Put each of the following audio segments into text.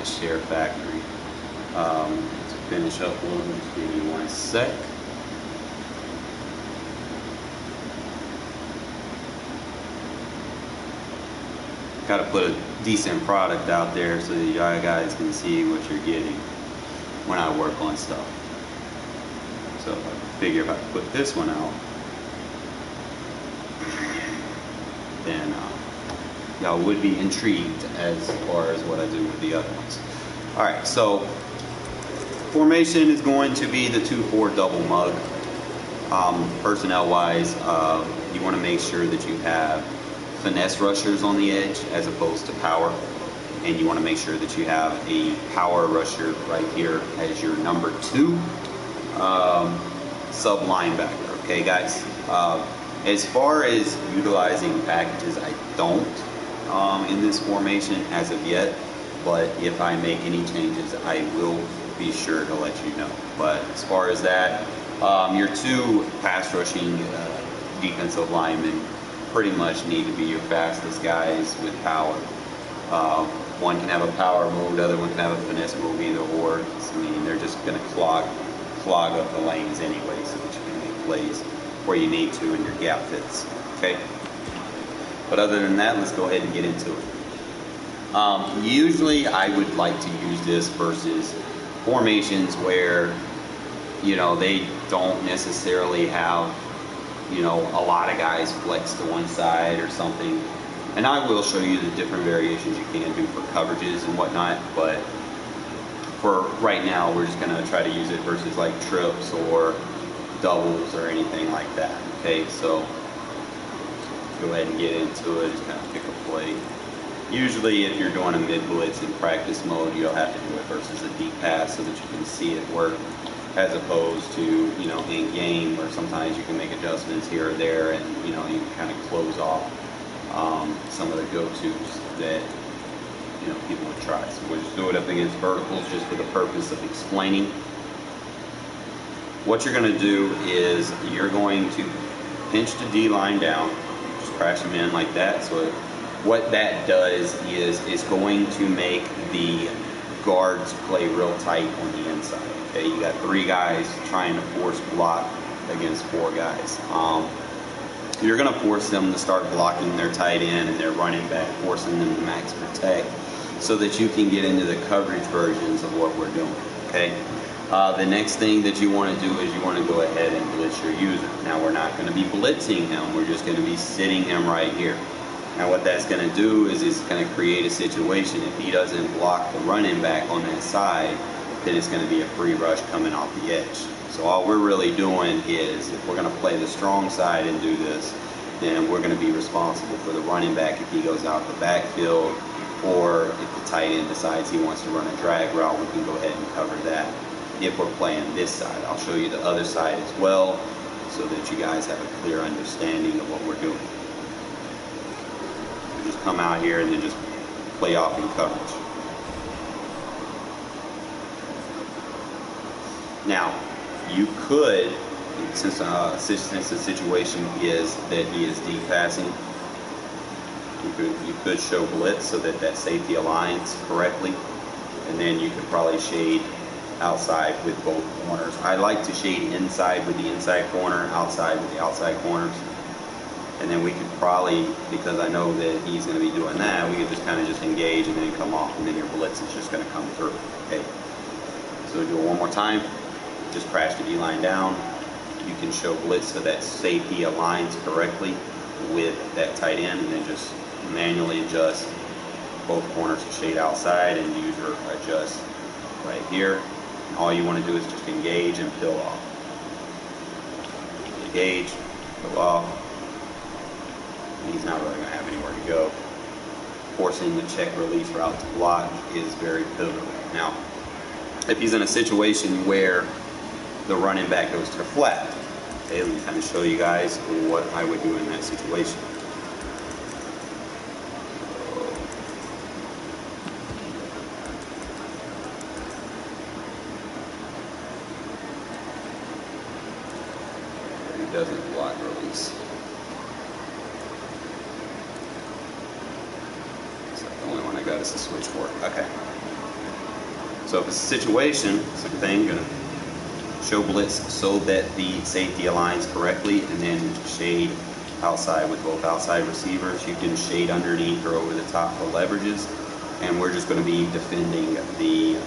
share factory. To finish up one, just give me 1 sec. Got to put a decent product out there so that you guys can see what you're getting when I work on stuff. So I figure if I put this one out, then y'all would be intrigued as far as what I do with the other ones. Alright, so formation is going to be the 2-4 double mug. Personnel wise, you want to make sure that you have finesse rushers on the edge as opposed to power, and you want to make sure that you have a power rusher right here as your number 2 sub linebacker. Okay guys, as far as utilizing packages, I don't in this formation as of yet, but if I make any changes I will be sure to let you know. But as far as that, your 2 pass rushing defensive linemen pretty much need to be your fastest guys with power. One can have a power move, the other one can have a finesse move, either or. I mean, they're just going to clog up the lanes anyway, so that you can make plays where you need to in your gap fits. Okay. But other than that, let's go ahead and get into it. Usually, I would like to use this versus formations where, you know, they don't necessarily have, you know, a lot of guys flex to one side or something. And I will show you the different variations you can do for coverages and whatnot, but for right now we're just going to try to use it versus like trips or doubles or anything like that. Okay, so go ahead and get into it, just kind of pick a play. Usually if you're doing a mid blitz in practice mode, you'll have to do it versus a deep pass so that you can see it work, as opposed to, you know, in game where sometimes you can make adjustments here or there, and you know, you can kind of close off some of the go-tos that, you know, people would try. So we'll just do it up against verticals just for the purpose of explaining. What you're going to do is you're going to pinch the D line down, just crash them in like that. So what that does is it's going to make the guards play real tight on the inside. Okay, you got 3 guys trying to force block against 4 guys. You're going to force them to start blocking their tight end and their running back, forcing them to max protect so that you can get into the coverage versions of what we're doing. Okay. The next thing that you want to do is you want to go ahead and blitz your user. Now we're not going to be blitzing him. We're just going to be sitting him right here. Now what that's going to do is it's going to create a situation. If he doesn't block the running back on that side, then it's going to be a free rush coming off the edge. So all we're really doing is, if we're going to play the strong side and do this, then we're going to be responsible for the running back if he goes out the backfield, or if the tight end decides he wants to run a drag route, we can go ahead and cover that if we're playing this side. I'll show you the other side as well so that you guys have a clear understanding of what we're doing. We just come out here and then just play off in coverage. Now, you could, since the situation is that he is deep passing, you could show blitz so that that safety aligns correctly, and then you could probably shade outside with both corners. I like to shade inside with the inside corner, outside with the outside corners, and then we could probably, because I know that he's going to be doing that, we could just kind of just engage and then come off, and then your blitz is just going to come through. Okay, so do it one more time. Just crash the D-line down. You can show blitz so that safety aligns correctly with that tight end, and then just manually adjust both corners to shade outside, and user adjust right here. And all you want to do is just engage and peel off. Engage, peel off. And he's not really going to have anywhere to go. Forcing the check release route to block is very pivotal. Now, if he's in a situation where the running back goes to the flat, okay, let me kind of show you guys what I would do in that situation. He doesn't block release. So the only one I got is the switch fork. Okay. So if it's a situation, same thing, gonna show blitz so that the safety aligns correctly, and then shade outside with both outside receivers. You can shade underneath or over the top for leverages, and we're just going to be defending the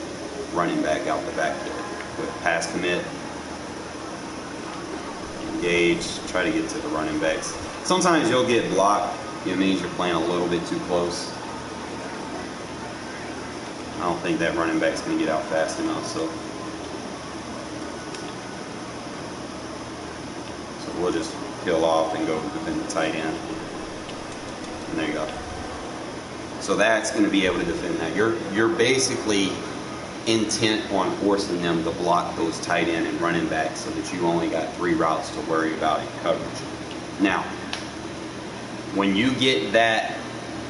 running back out the backfield with pass commit, engage, try to get to the running backs. Sometimes you'll get blocked. It means you're playing a little bit too close. I don't think that running back's going to get out fast enough, so we'll just peel off and go defend the tight end. And there you go. So that's going to be able to defend that. You're basically intent on forcing them to block those tight end and running backs so that you only got 3 routes to worry about in coverage. Now, when you get that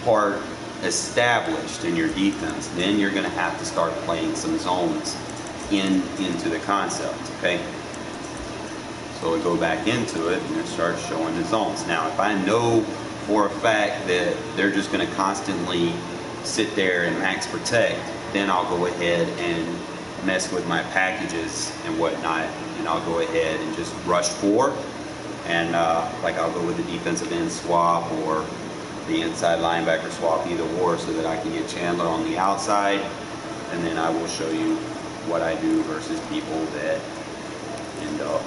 part established in your defense, then you're going to have to start playing some zones into the concept, okay? So we go back into it and it starts showing the zones. Now, if I know for a fact that they're just going to constantly sit there and max protect, then I'll go ahead and mess with my packages and whatnot, and I'll go ahead and just rush 4, and like I'll go with the defensive end swap or the inside linebacker swap, either or, so that I can get Chandler on the outside, and then I will show you what I do versus people that end up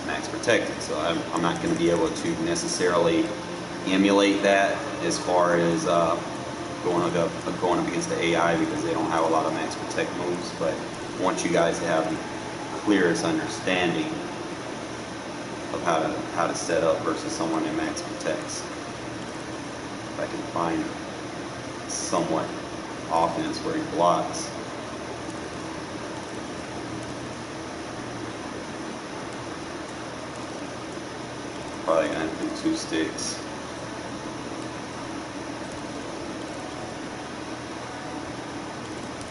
max protected. So I'm not going to be able to necessarily emulate that as far as going up against the AI, because they don't have a lot of max protect moves. But I want you guys to have the clearest understanding of how to set up versus someone that max protects. If I can find somewhat offense where he blocks. Probably gonna have to do 2 sticks.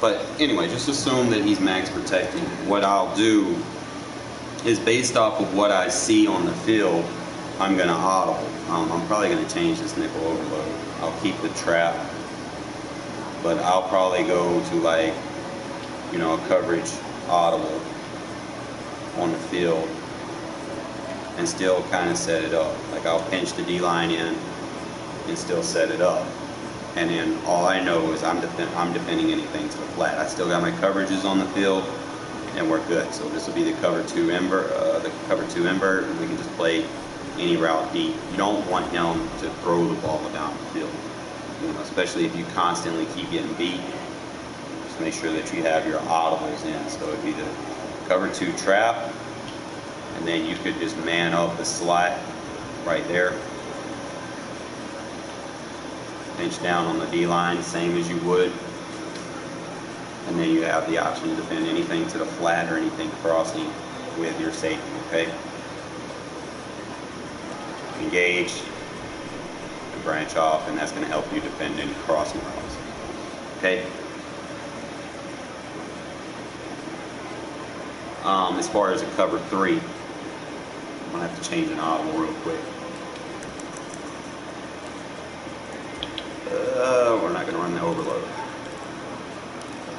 But anyway, just assume that he's max protecting. What I'll do is, based off of what I see on the field, I'm gonna audible. I'm probably gonna change this nickel overload. I'll keep the trap, but I'll probably go to, like, you know, a coverage audible on the field and still kind of set it up. Like, I'll pinch the D-line in and still set it up. And then all I know is I'm defending anything to the flat. I still got my coverages on the field, and we're good. So this will be the cover 2 invert, and we can just play any route deep. You don't want him to throw the ball down the field, you know, especially if you constantly keep getting beat. Just make sure that you have your audibles in. So it'd be the cover 2 trap, and then you could just man up the slot right there. Pinch down on the D-line, same as you would. And then you have the option to defend anything to the flat or anything crossing with your safety, okay? Engage, and branch off, and that's going to help you defend any crossing routes, okay? As far as a cover 3, I'm going to have to change an audible real quick. We're not going to run the overload.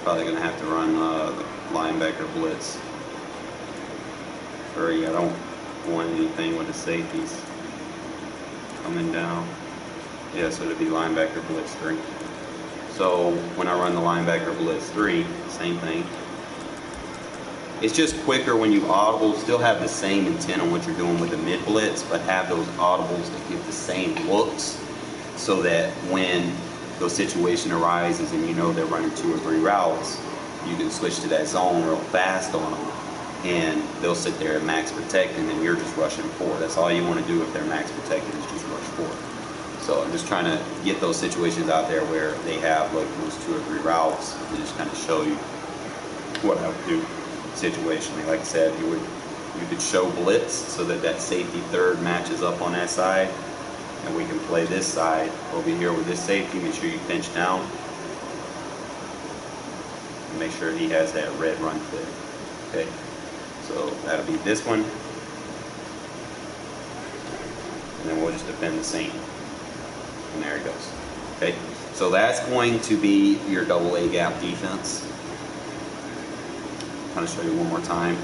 Probably going to have to run the linebacker blitz 3. I don't want anything with the safeties coming down. Yeah, so it'd be linebacker blitz 3. So when I run the linebacker blitz 3, same thing. It's just quicker when you audible. Still have the same intent on what you're doing with the mid blitz, but have those audibles that give the same looks, so that when those situation arises and you know they're running 2 or 3 routes, you can switch to that zone real fast on them, and they'll sit there and max protect, and then you're just rushing 4. That's all you want to do if they're max protected, is just rush 4. So I'm just trying to get those situations out there where they have like those 2 or 3 routes, and just kind of show you what I would do situationally. Like I said, you could show blitz so that that safety third matches up on that side, and we can play this side over here with this safety. Make sure you pinch down and make sure he has that red run fit. Okay, so that'll be this one, and then we'll just defend the seam, and there it goes. Okay, so that's going to be your double A gap defense. kind of show you one more time.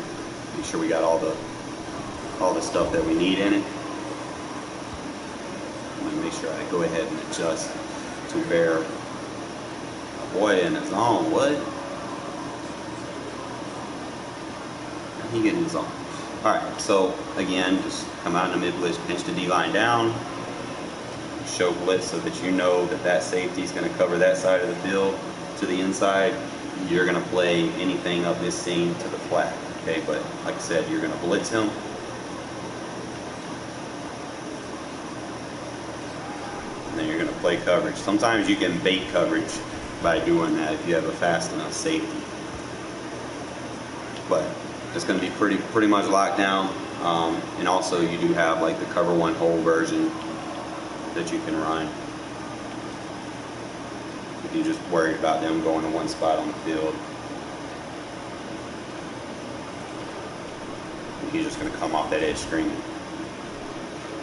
Make sure we got all the stuff that we need in it. I'm gonna make sure I go ahead and adjust to bear a boy in his zone. What? He getting his zone. All right. So again, just come out in the mid blitz, pinch the D line down, show blitz so that you know that that safety is going to cover that side of the field to the inside. You're going to play anything up this seam to the flat. Okay, but like I said, you're going to blitz him. And then you're going to play coverage. Sometimes you can bait coverage by doing that if you have a fast enough safety. But it's going to be pretty much locked down. And also you do have like the cover one hole version that you can run if you're just worried about them going to one spot on the field. He's just going to come off that edge screen.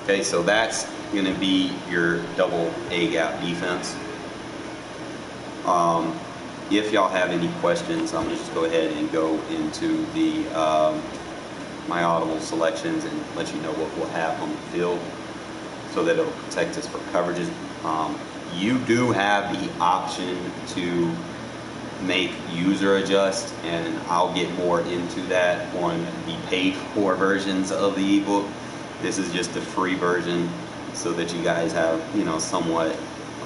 Okay, so that's going to be your double A gap defense. If y'all have any questions, I'm going to just go ahead and go into the my Audible selections and let you know what we'll have on the field so that it'll protect us for coverages. You do have the option to make user adjust, and I'll get more into that on the paid for versions of the ebook. This is just the free version so that you guys have, you know, somewhat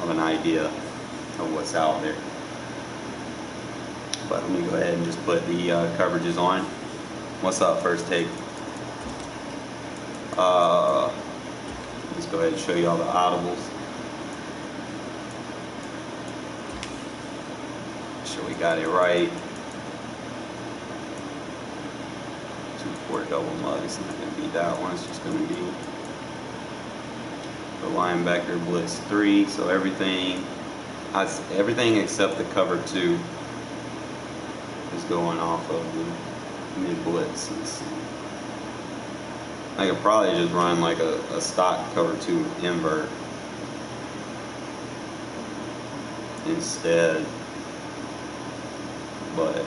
of an idea of what's out there. But let me go ahead and just put the coverages on. What's up, First Take? Let's go ahead and show you all the audibles. Make sure we got it right. 2-4 double mug. It's not going to be that one. It's just going to be the linebacker blitz 3. So everything except the cover 2 is going off of the mid blitzes. I could probably just run like a stock cover 2 invert instead, but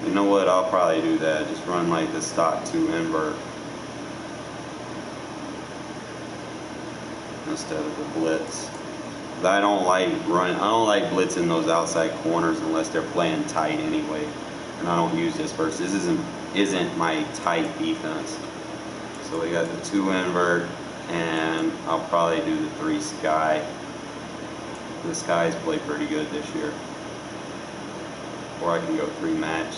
you know what, I'll probably do that. Just run like the stock 2 invert instead of the blitz. But I don't like blitzing those outside corners unless they're playing tight anyway. And I don't use this versus this isn't my tight defense. So we got the 2 invert, and I'll probably do the 3 sky. The skies play pretty good this year. Or I can go 3 match.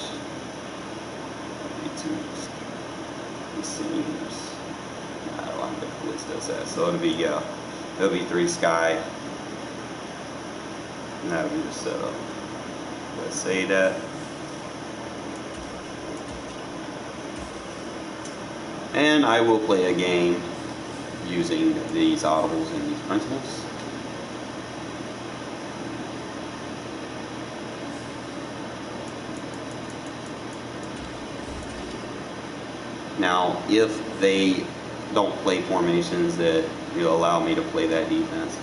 2 seams. I don't like the blitz does that. So it'll be 3 sky. And that'll be the setup. Let's say that. And I will play a game using these audibles and these principles. Now, if they don't play formations that allow me to play that defense,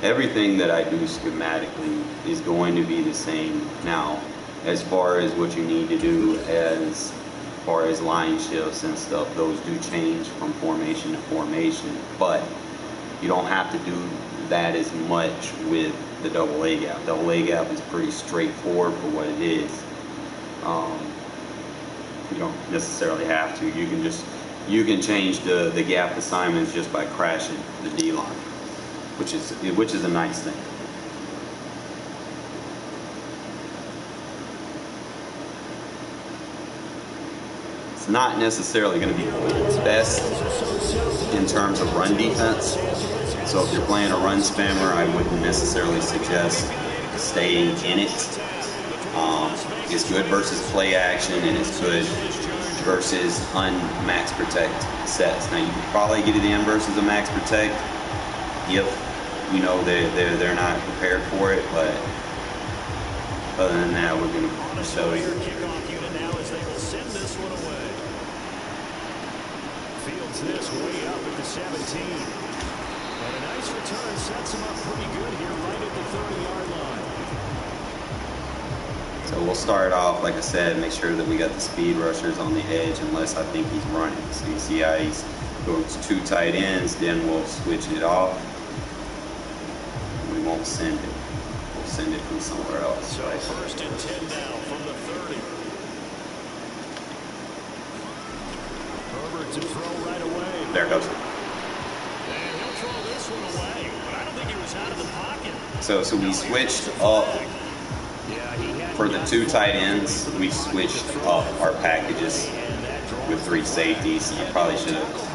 everything that I do schematically is going to be the same. Now, as far as what you need to do as far as line shifts and stuff, those do change from formation to formation, but you don't have to do that as much with the double A gap. Double A gap is pretty straightforward for what it is. You don't necessarily have to. You can change the gap assignments just by crashing the D line, which is a nice thing. It's not necessarily going to be its best in terms of run defense. So if you're playing a run spammer, I wouldn't necessarily suggest staying in it. It's good versus play action, and it's good versus un-max protect sets. Now you can probably get it in versus a max protect if they're not prepared for it, but other than that, we're going to show you. Fields this way up at the 17. And a nice return sets him up pretty good here right at the 30-yard line. So we'll start off, like I said, make sure that we got the speed rushers on the edge unless I think he's running. So you see how he's goes 2 tight ends, then we'll switch it off. We won't send it. We'll send it from somewhere else. So right? 1st and 10 now from the 30. Herbert to throw right away. There it goes. And he'll throw this one away, but I don't think he was out of the pocket. So we switched up for the 2 tight ends. We switched up our packages with 3 safeties. I probably should have.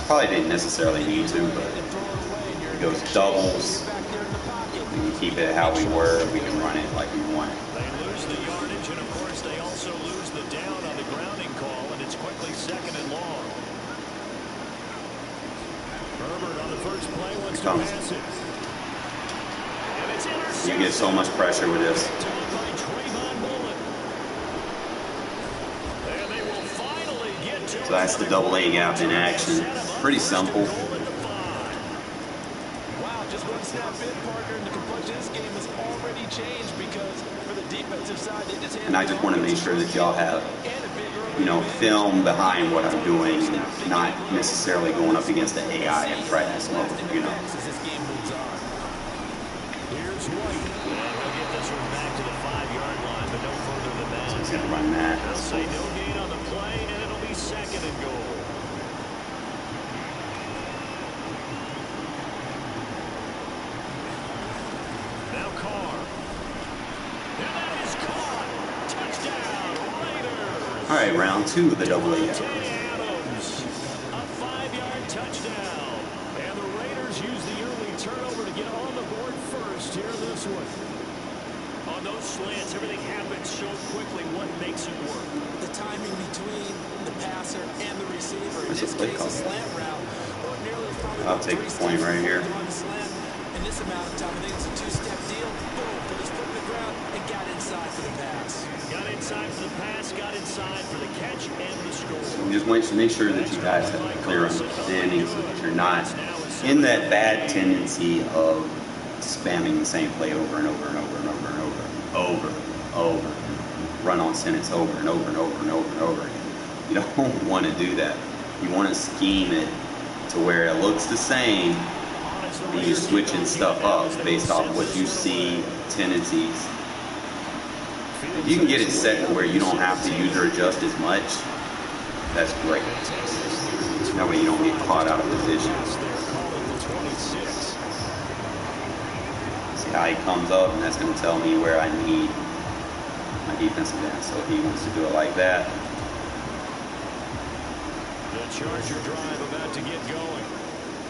Probably didn't necessarily need to, but it goes doubles. We can keep it how we were. We can run it like we want. They lose the yardage, and of course they also lose the down on the grounding call, and it's quickly 2nd and long. Herbert on the first play wants to pass it. And it's intercepted. You get so much pressure with this. And they will finally get to So that's the double A gap in action. Pretty simple. Wow, just one snap in, partner, and the complexion of this game has already changed because for the defensive side, they just And I just want to make sure that y'all have, you know, film behind what I'm doing, and not necessarily going up against the AI in practice mode, you know. Here's White. And he'll get this one back to the 5-yard line, but no further than that. So he's going to run that. They'll say no gain on the play, and it'll be 2nd and goal. Now Carr. And that is caught. Touchdown, Raiders. All right, round 2 of the double A gap. Adams, a 5-yard touchdown. And the Raiders use the early turnover to get on the board first here in this one. On those slants, everything happens so quickly. What makes it work? The timing between the passer and the receiver. In That's this a play case, call. a slant route. Ordinarily, it's probably I'll about take 3 the point steps right here. on the slant. In this amount of time, I think it's a 2-step deal. Boom, put his foot in the ground and got inside for the pass. Got inside for the pass, got inside for the catch and the score. So just make sure that you guys have a clear understanding so that you're not in that bad tendency of spamming the same play over and over and over and over and over and over. Run on sentence over and over and over and over and over again. You don't want to do that. You want to scheme it to where it looks the same and you're switching stuff up based off what you see, tendencies. If you can get it set to where you don't have to use or adjust as much, that's great. That way you don't get caught out of position. See how he comes up, and that's going to tell me where I need my defensive end. So if he wants to do it like that. The Charger drive about to get going.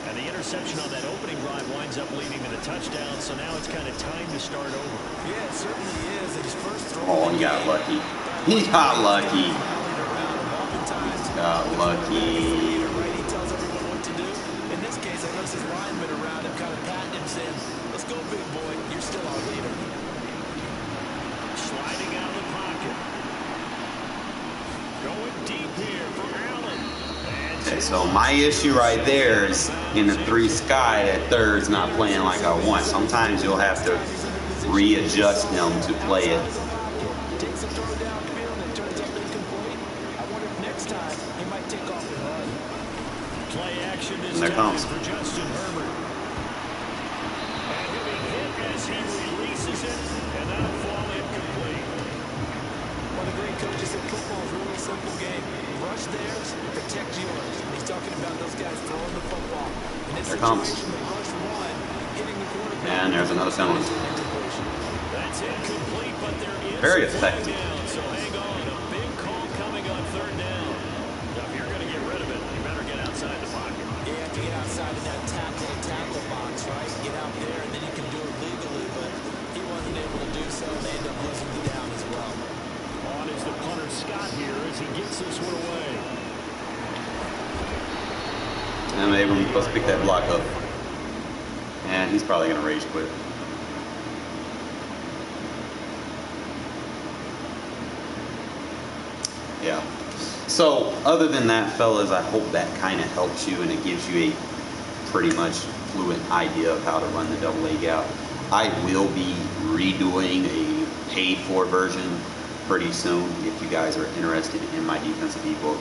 And the interception on that opening drive winds up leading to the touchdown, so now it's kind of time to start over. Yeah, it certainly is. And his first throw. Oh, he got lucky. He got lucky. Got lucky. Right, he tells everyone what to do. In this case, I noticed his lineman around him kind of patting him, saying, "Let's go, big boy. You're still our leader." Sliding out of the pocket. Going deep here for Allen. Okay, so my issue right there is in the 3 sky, that third's not playing like I want. Sometimes you'll have to readjust them to play it. Takes a throw downfield and turns up incomplete. I wonder if next time he might take off and run. Play action this And there time comes. for Justin Herbert. And he'll be hit as he releases it, and that'll fall incomplete. One of the great coaches in football is a real simple game. Rush theirs, protect yours. He's talking about those guys throwing the football. In this There comes. situation, the rush one, hitting the quarterback. And there's another penalty. That's incomplete, but there is Very a flag effective. down, so hang on. A big call coming on 3rd down. Now, if you're going to get rid of it, you better get outside the pocket. You have to get outside of that tackle box, right? Get out there, and then you can do it legally, but he wasn't able to do so, and they end up losing the down as well. On is the punter Scott here as he gets this one away. And Abram supposed to pick that block up. And he's probably going to rage quit. Yeah. So, other than that, fellas, I hope that kind of helps you and it gives you a pretty much fluent idea of how to run the double A gap. I will be redoing a paid-for version pretty soon. If you guys are interested in my defensive ebook,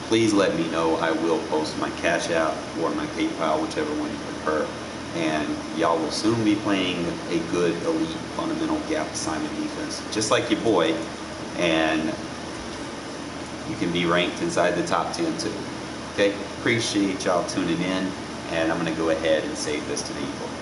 please let me know. I will post my Cash App or my PayPal, whichever one you prefer. And y'all will soon be playing a good elite fundamental gap assignment defense, just like your boy. And you can be ranked inside the top 10 too. Okay, appreciate y'all tuning in, and I'm gonna go ahead and save this to the ebook.